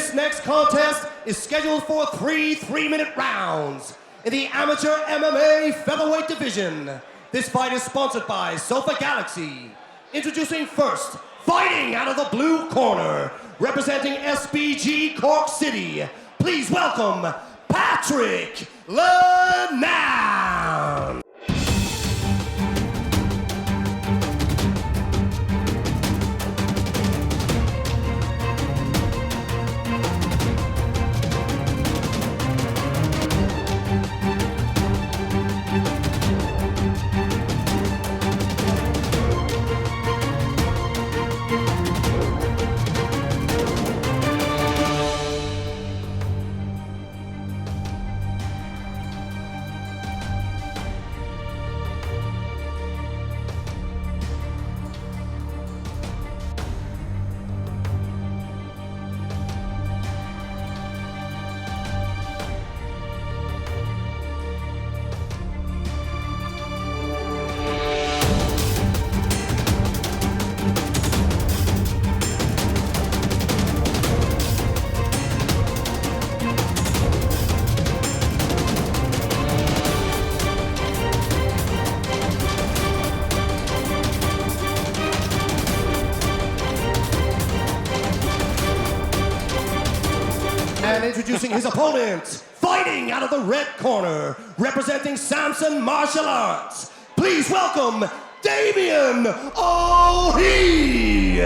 This next contest is scheduled for 3 3-minute rounds in the amateur MMA featherweight division. This fight is sponsored by Sofa Galaxy. Introducing first, fighting out of the blue corner, representing SBG Cork City. Please welcome Patrick Lehane. And introducing his opponent, fighting out of the red corner, representing Samson Martial Arts. Please welcome Damien O'Hee.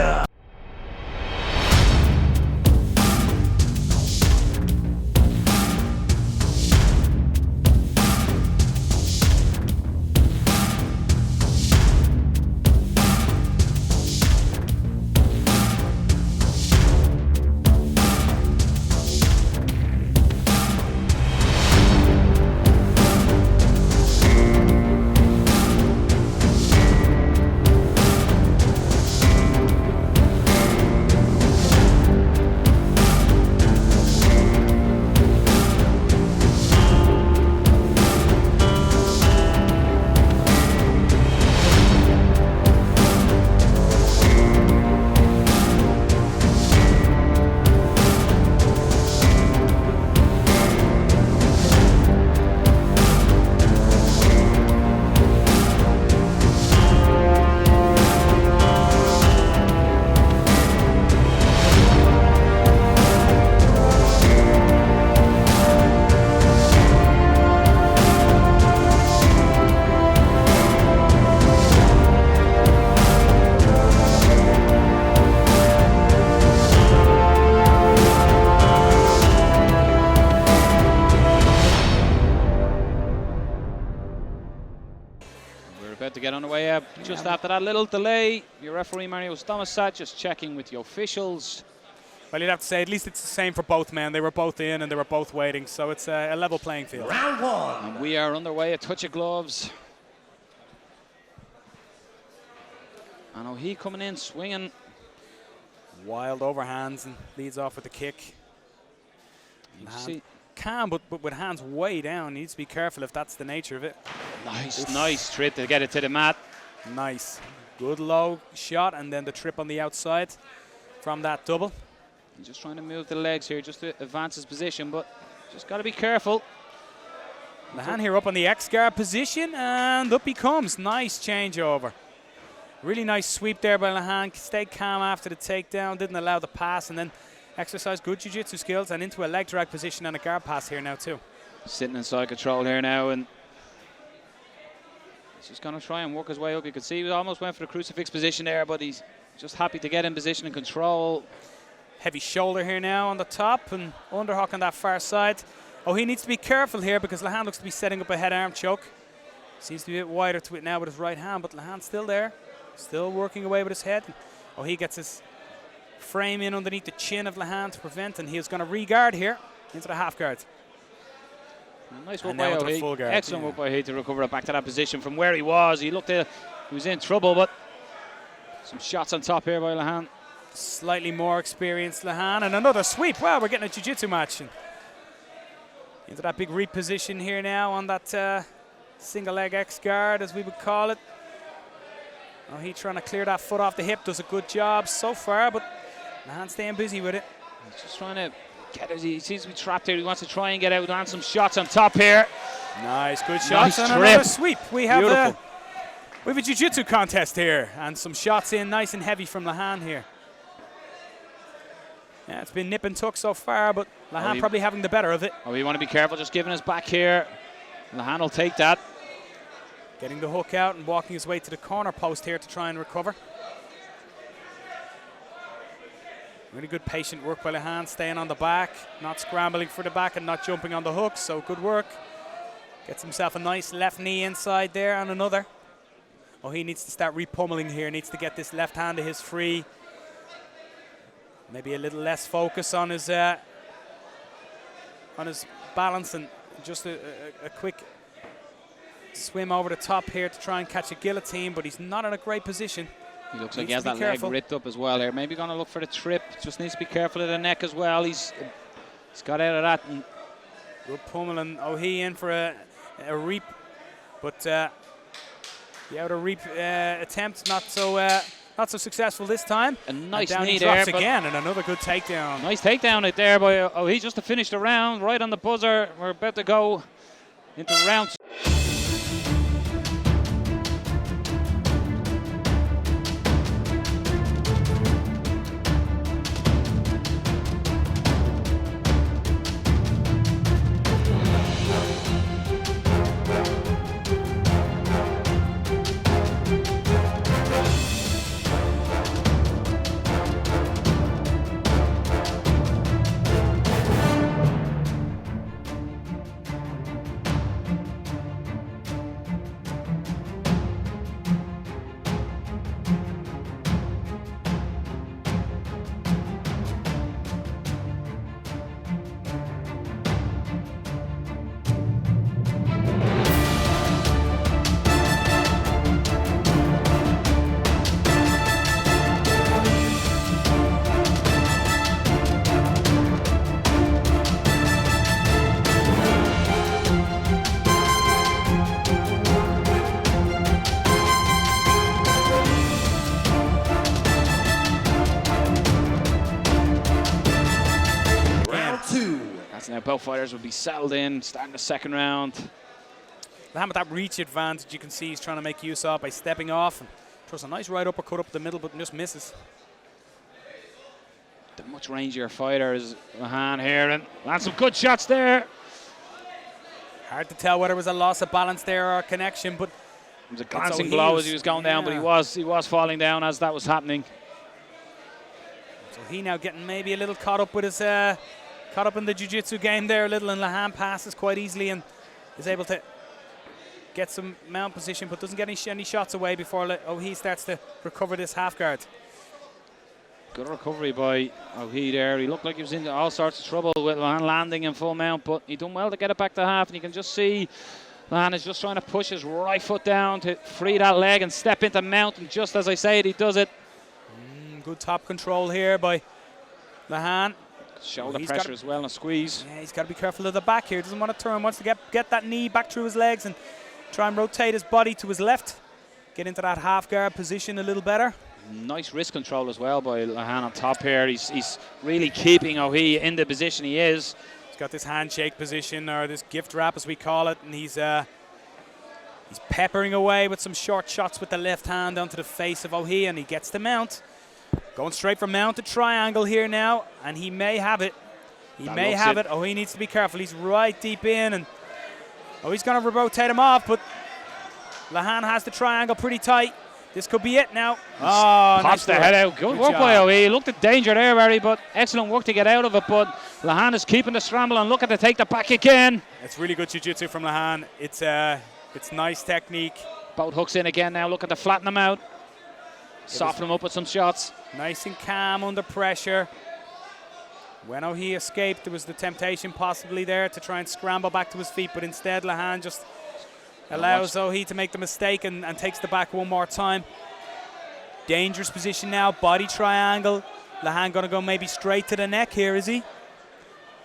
About to get on the way up. Just after that little delay, your referee Mario Stomasat just checking with the officials. Well, you'd have to say at least it's the same for both men. They were both in and they were both waiting, so it's a level playing field. Round one. And we are underway. A touch of gloves. And O'Hee coming in, swinging. Wild overhands and leads off with a kick. You see. Can, but with hands way down. Needs to be careful if that's the nature of it. Nice, Oof. nice trip to get it to the mat. Nice. Good low shot and then the trip on the outside from that double. He's just trying to move the legs here, just to advance his position, but just got to be careful. Lehane here up on the X-guard position and up he comes. Nice changeover. Really nice sweep there by Lehane. Stayed calm after the takedown, didn't allow the pass, and then exercised good jiu-jitsu skills and into a leg drag position and a guard pass here now too. Sitting inside control here now, and he's just going to try and work his way up. You could see he almost went for the crucifix position there, but he's just happy to get in position and control. Heavy shoulder here now on the top and underhook on that far side. Oh, he needs to be careful here because Lehane looks to be setting up a head arm choke. Seems to be a bit wider to it now with his right hand, but Lehane's still there, still working away with his head. Oh, he gets his frame in underneath the chin of Lehane to prevent, and he's going to re-guard here into the half guard. Nice work by O'Hee. Excellent work by O'Hee to recover it back to that position from where he was. He looked like he was in trouble, but some shots on top here by Lehane. Slightly more experienced Lehane, and another sweep. Wow, we're getting a jiu-jitsu match. And into that big reposition here now on that single leg X guard, as we would call it. Oh, he trying to clear that foot off the hip, does a good job so far, but Lehane staying busy with it. He's just trying to He seems to be trapped here. He wants to try and get out, land some shots on top here. Nice, good shots, Nice and trip. another sweep. We have Beautiful. a jiu-jitsu contest here, and some shots in nice and heavy from Lehane here. Yeah, it's been nip and tuck so far, but Lehane probably having the better of it. Oh, we want to be careful, just giving us back here. Lehane will take that. Getting the hook out and walking his way to the corner post here to try and recover. Really good patient work by Lehane, staying on the back, not scrambling for the back and not jumping on the hooks, so good work. Gets himself a nice left knee inside there and another. Oh, he needs to start repummeling here, needs to get this left hand of his free. Maybe a little less focus on his balance and just a quick swim over the top here to try and catch a guillotine, but he's not in a great position. He looks like he has that leg ripped up as well here. Maybe going to look for the trip. Just needs to be careful of the neck as well. He's got out of that. And good pummeling. Oh, he in for a reap, but the outer reap attempt not so successful this time. A nice and down knee he drops there, again, and another good takedown. Nice takedown right there by he just to finish the round right on the buzzer. We're about to go into round 2. Now both fighters will be settled in, starting the second round. Lehane with that reach advantage, you can see he's trying to make use of by stepping off and throws a nice right uppercut up the middle, but just misses. The much rangier fighter is Lehane here, and lands some good shots there. Hard to tell whether it was a loss of balance there or a connection, but it was a glancing blow as he was going down, but he was falling down as that was happening. So he now getting maybe a little caught up with his caught up in the jiu-jitsu game there a little, and Lehane passes quite easily and is able to get some mount position, but doesn't get any shots away before he starts to recover this half guard. Good recovery by O'Hee there. He looked like he was in all sorts of trouble with Lehane landing in full mount, but he done well to get it back to half, and you can just see Lehane is just trying to push his right foot down to free that leg and step into mount, and just as I say it, he does it. Good top control here by Lehane. Shoulder pressure as well and a squeeze. Yeah, he's got to be careful of the back here. Doesn't want to turn. Wants to get that knee back through his legs and try and rotate his body to his left. Get into that half guard position a little better. Nice wrist control as well by Lehane on top here. He's really keeping O'Hee in the position he is. He's got this handshake position, or this gift wrap as we call it, and he's peppering away with some short shots with the left hand onto the face of O'Hee, and he gets the mount. Going straight from mount to triangle here now, and he may have it. He may have it. Oh, he needs to be careful. He's right deep in, and he's going to rotate him off, but Lehane has the triangle pretty tight. This could be it now. Oh, pops the head out. Good work by O'Hee. He looked at danger there, Barry, but excellent work to get out of it. But Lehane is keeping the scramble and looking to take the back again. It's really good jiu-jitsu from Lehane. It's nice technique. Both hooks in again now, looking to flatten him out. Soften him up with some shots. Nice and calm under pressure. When O'Hee escaped, there was the temptation possibly there to try and scramble back to his feet, but instead Lehane just allows O'Hee to make the mistake and takes the back one more time. Dangerous position now, body triangle. Lehane going to go maybe straight to the neck here, is he?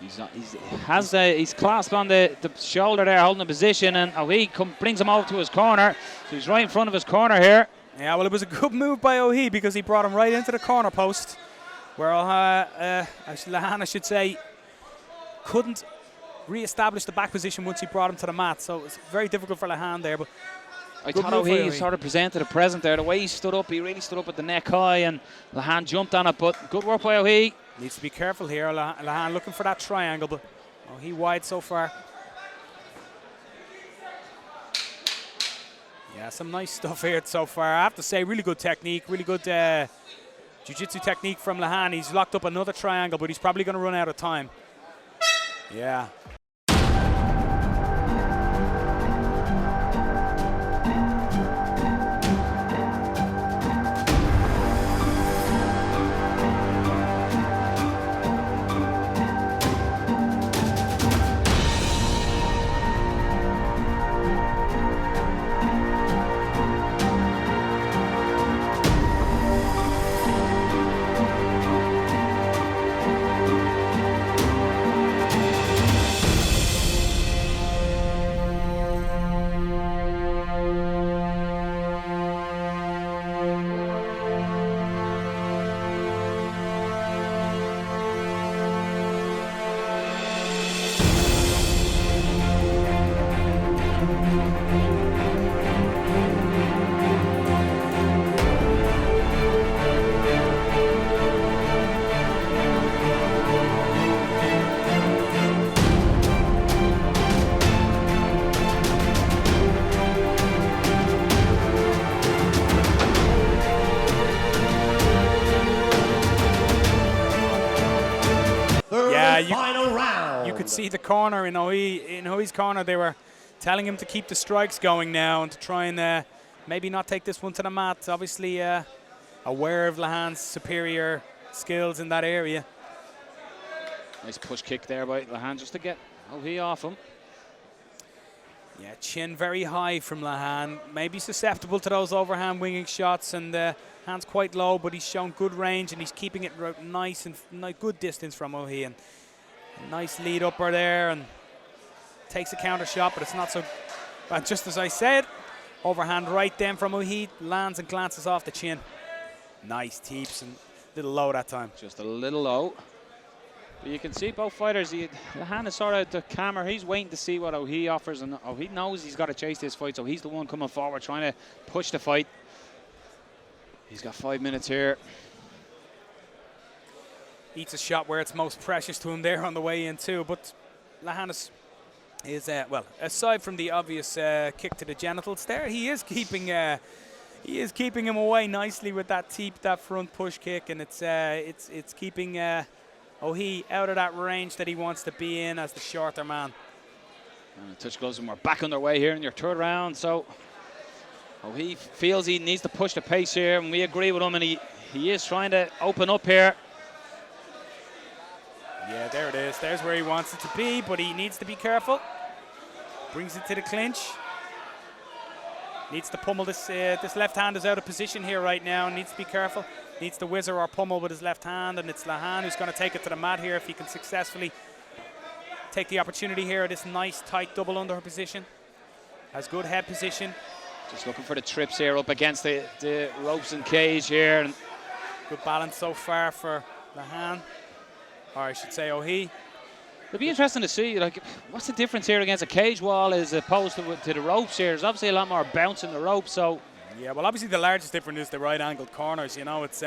He's clasped on the shoulder there, holding the position, and O'Hee brings him over to his corner. So he's right in front of his corner here. Yeah, well, it was a good move by O'Hee because he brought him right into the corner post, where Lehane, I should say, couldn't re-establish the back position once he brought him to the mat. So it's very difficult for Lehane there. But I thought he sort of presented a present there. The way he stood up, he really stood up with the neck high, and Lehane jumped on it. But good work by O'Hee. Needs to be careful here. Lehane looking for that triangle, but O'Hee wide so far. Yeah, some nice stuff here so far. I have to say, really good technique, really good jiu-jitsu technique from Lehane. He's locked up another triangle, but he's probably going to run out of time. Yeah. Final round. You could see the corner in O'Hee's corner. They were telling him to keep the strikes going now and to try and maybe not take this one to the mat. Obviously aware of Lehane's superior skills in that area. Nice push kick there by Lehane just to get O'Hee off him. Yeah, chin very high from Lehane. Maybe susceptible to those overhand winging shots, and hands quite low, but he's shown good range and he's keeping it nice and good distance from O'Hee. And nice lead upper there, and takes a counter shot, but it's not so bad. Just as I said, overhand right then from O'Hee, lands and glances off the chin. Nice teeps and little low that time. Just a little low. But you can see both fighters, Lehane is sort of the camera. He's waiting to see what O'Hee offers, and O'Hee knows he's got to chase this fight, so he's the one coming forward, trying to push the fight. He's got 5 minutes here. Eats a shot where it's most precious to him there on the way in too, but Lehane is well, aside from the obvious kick to the genitals there, he is keeping him away nicely with that teep, that front push kick, and it's keeping O'Hee out of that range that he wants to be in as the shorter man. And a touch gloves, and we're back underway here in your third round. So O'Hee feels he needs to push the pace here, and we agree with him, and he is trying to open up here. Yeah, there it is. There's where he wants it to be, but he needs to be careful. Brings it to the clinch. Needs to pummel this. This left hand is out of position here right now. Needs to be careful. Needs to whizzer or pummel with his left hand, and it's Lehane who's going to take it to the mat here if he can successfully take the opportunity here at this nice tight double underhook position. Has good head position. Just looking for the trips here up against the ropes and cage here. And good balance so far for Lehane. Or I should say O'Hee. It'll be interesting to see, like, what's the difference here against a cage wall as opposed to the ropes here. There's obviously a lot more bounce in the ropes, so. Yeah, well, obviously the largest difference is the right angled corners. You know, it's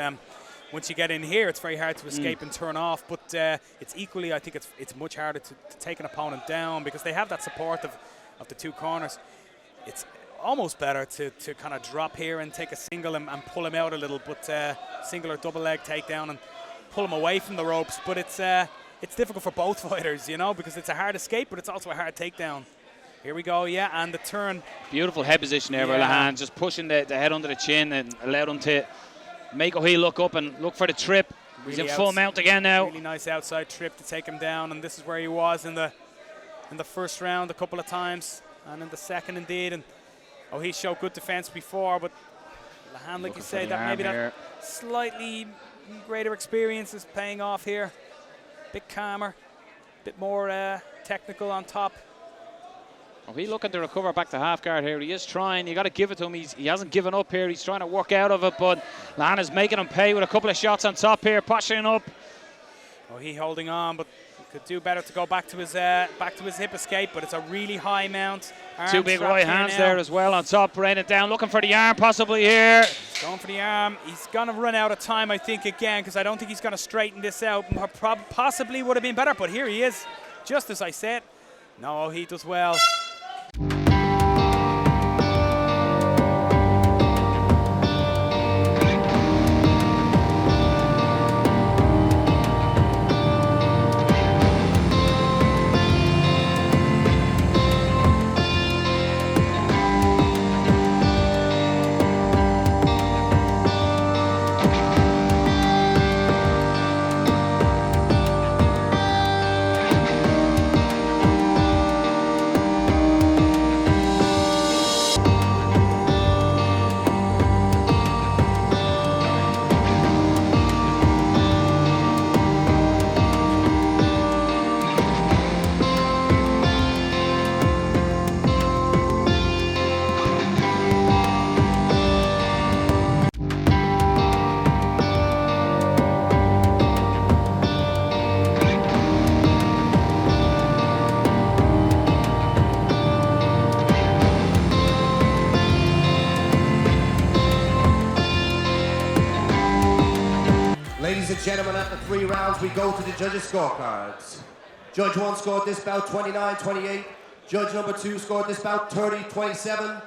once you get in here, it's very hard to escape and turn off. But it's equally, I think it's much harder to take an opponent down because they have that support of the two corners. It's almost better to kind of drop here and take a single and pull him out a little, but single or double leg takedown and pull him away from the ropes. But it's difficult for both fighters, you know, because it's a hard escape, but it's also a hard takedown. Here we go, yeah, and the turn. Beautiful head position there by Lehane, just pushing the head under the chin and allowed him to make O'Hee look up and look for the trip. He's in full mount again now. Really nice outside trip to take him down, and this is where he was in the first round a couple of times, and in the second indeed. And O'Hee showed good defense before, but Lehane, like you say, that maybe that slightly greater experience is paying off here. Bit calmer, bit more technical on top. O'Hee looking to recover back to half guard here. He is trying. You got to give it to him. He hasn't given up here. He's trying to work out of it, but Lehane is making him pay with a couple of shots on top here, posturing up. O'Hee holding on, but you Could do better to go back to his hip escape, but it's a really high mount. Two big right hands there as well on top, raining it down, looking for the arm possibly here. Going for the arm. He's going to run out of time, I think, again, because I don't think he's going to straighten this out. Possibly would have been better, but here he is, just as I said. No, he does well. Ladies and gentlemen, after 3 rounds, we go to the judges' scorecards. Judge 1 scored this bout 29-28. Judge number 2 scored this bout 30-27.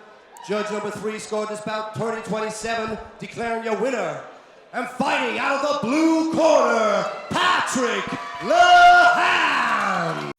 Judge number 3 scored this bout 30-27, declaring your winner. And fighting out of the blue corner, Patrick Lehane.